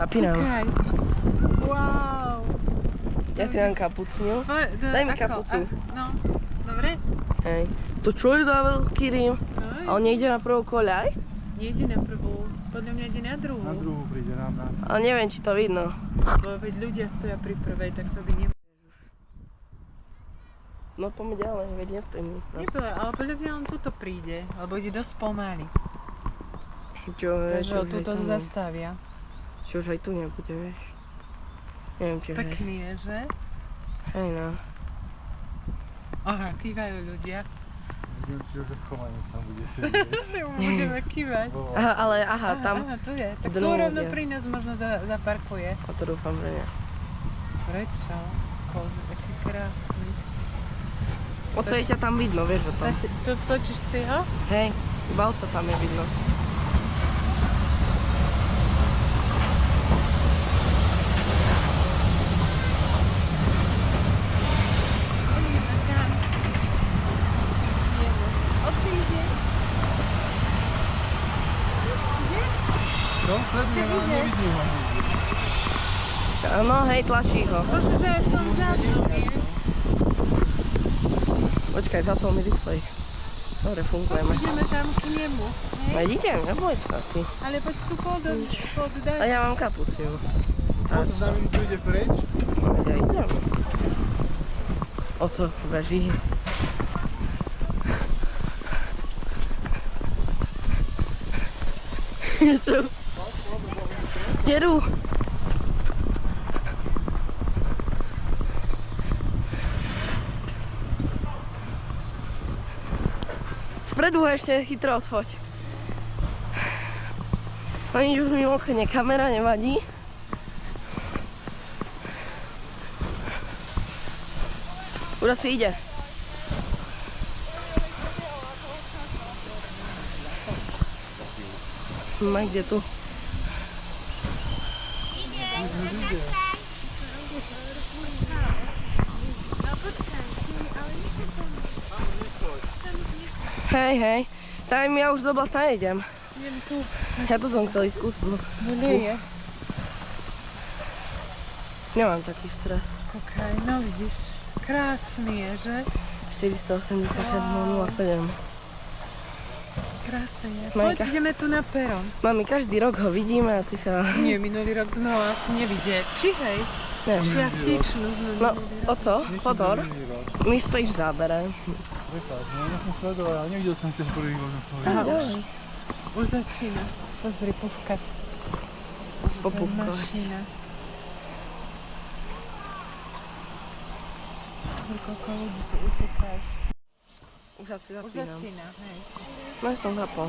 Napínam. Okay. Wow. Ja si dám kapucňu. Daj mi kapucu. No, dobre? Hej. To čo je za veľký rím? A on nejde na prvú koľaj? Nejde na prvú. Podľa mňa ide na druhú. Na druhú príde nám na... Ale neviem, či to vidno. Lebo veď ľudia stoja pri prvej, tak to by nebolo. No poďme ďalej, veď nestojím. No. Nebylo, ale podľa mňa on tuto príde, alebo ide dosť pomaly. Čo, Takže ho tuto zastavia. Čo už aj tu nebude, vieš. Neviem, či Pekný je, že? Hej no. Aha, kývajú ľudia. Vidím, že chovanie sa bude sedieť. Budeme kývať. Aha, ale tam. Aha, tu je. Tak tu Dnu rovno ľudia. pri nás možno zaparkuje. A to dúfam, že nie. Prečo? Kozy, taký krásny. Oco ťa tam vidno, vieš o tom. Točíš si ho? Hej, iba oco tam je vidno. No, sledujem, ale nevidím ho. Áno, hej, tlačí ho. Bože, že aj v tom vzadu je. Počkaj, zasol mi displej. Dobre, fungujeme. Ideme tam k nemu. Veď idem, neboj sa ty. Ale poď tu poddať. A ja mám kapuciu. Potom za minútu ide preč. Ja idem. Oco beží. Čo? Jedu. Spredu ho ešte chytro odfoď. Oni už mi okne, kamera nevadí. Už asi ide. Má kde tu? Hej, hej. Tam ja už do blata nejdem. Idem tu. Ja to som chcel ísť skúsiť. No nie je. Nemám taký stres. Ok, no vidíš. Krásny je, že? 487,07. Krásny je. Majka. Poď, ideme tu na peron. Mami, každý rok ho vidíme a ty sa... Nie, minulý rok sme ho asi nevideli. Či hej? Neviem. Šľachtičnú sme No, minulý rok. oco, pozor. My stojíš v zábere. Prepáč, no ja som sledoval, ale nevidel som ten prvý možno toho. Aha, Ďalej. už začína. Pozri, pufkať. Popúkať. Mašina. Koľko ľudí tu uteká. Už asi Už zapínam. začína, hej. No, ja som zapol.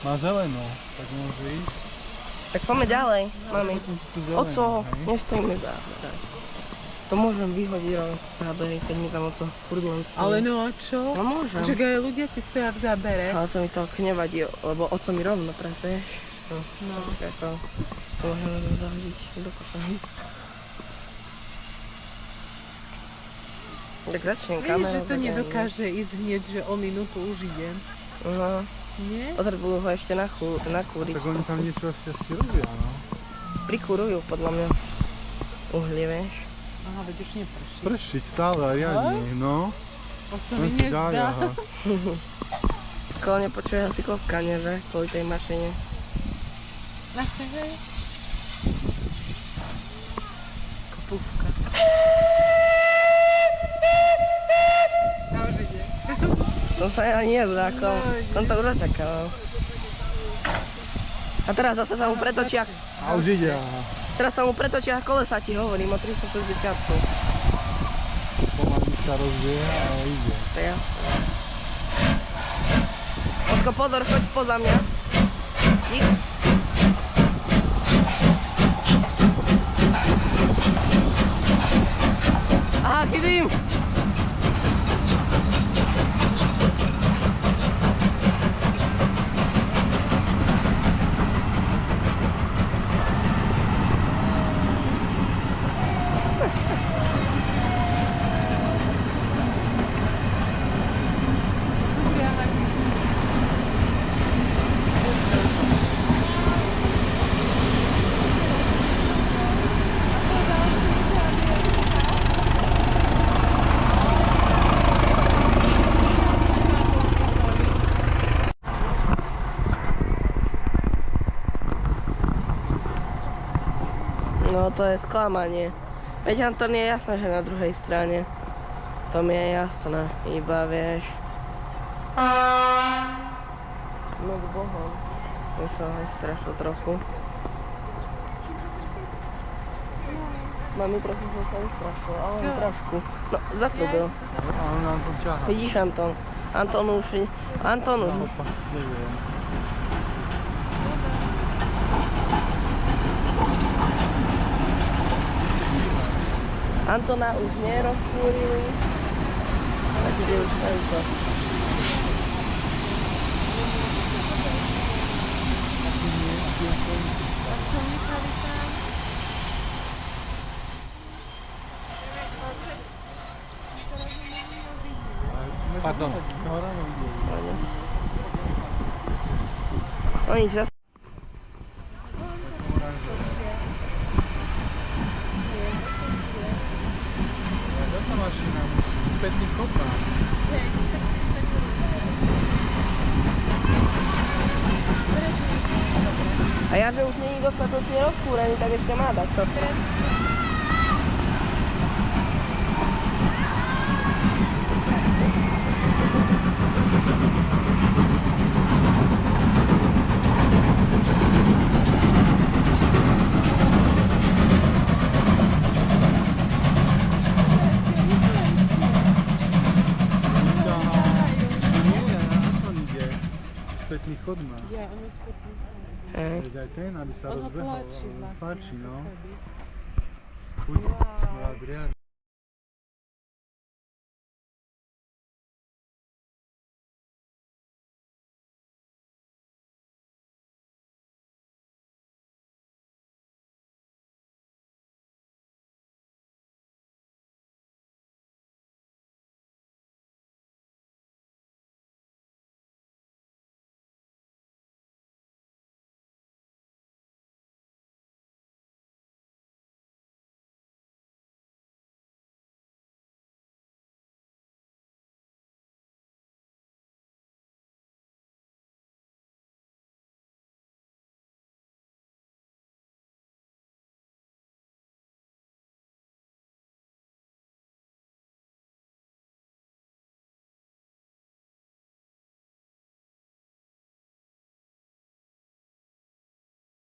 Má zelenú, tak môže ísť. Tak poďme ďalej, mami. Potom tu zelenú, Oco, hej. nestojíme v zábere. To môžem vyhodiť rovno v zábere, keď mi tam oco furt len stojí. Ale no a čo? No môžem. Že aj ľudia ti stoja v zábere. Ale to mi to nevadí, lebo oco mi rovno pracuje. No. No. Tak to môžem zahodiť do koša. Tak začnem Vieš, kameru. že to nedokáže ísť hneď, že o minútu už ide. No, Nie? potrebujú ho ešte nakúriť. Tak oni tam niečo asi robia, no. Prikúrujú podľa mňa uhlie, vieš. Aha, veď už neprší. Pršiť stále, riadne, no. To sa mi nezdá. Skoro nepočuje asi kloskanie, že? Kvôli tej mašine. Na sebe? Kopúvka. A už ide. To sa ani nezlákol. Som to už očakával. A teraz zase sa mu pretočia. A už ide, aha. Teraz sa mu pretočia kolesa, ti hovorím o 360. Pomaly sa rozbieha, ale ide. To ja. Osko, pozor, choď poza mňa. Dík. Aha, chytím. No to je sklamanie. Veď Anton je jasné, že na druhej strane. To mi je jasné, iba vieš. No k bohom. To sa aj strašil trochu. Mami, trochu som sa vystrašil, ale len Čo? trošku. No, zatrúbil. A on nám to ťahá. Vidíš, Anton? Anton už... Naopak, neviem. Antona už nerozkúrili. Takže už tento. Asi nie, asi on to musí stať. Pardon. No nič, zase. Táto mašina musí spätný chod má. A ja, že už není dostatočne rozkúrený, tak ešte má dať to. Nie, Anton ide. Spätný chod má. Ja, on je spätný. Hej. Veď aj ten, aby sa On ho rozbehol. tlačí vlastne. Tlačí, no. ako keby. Chuť, Wow. Adrian.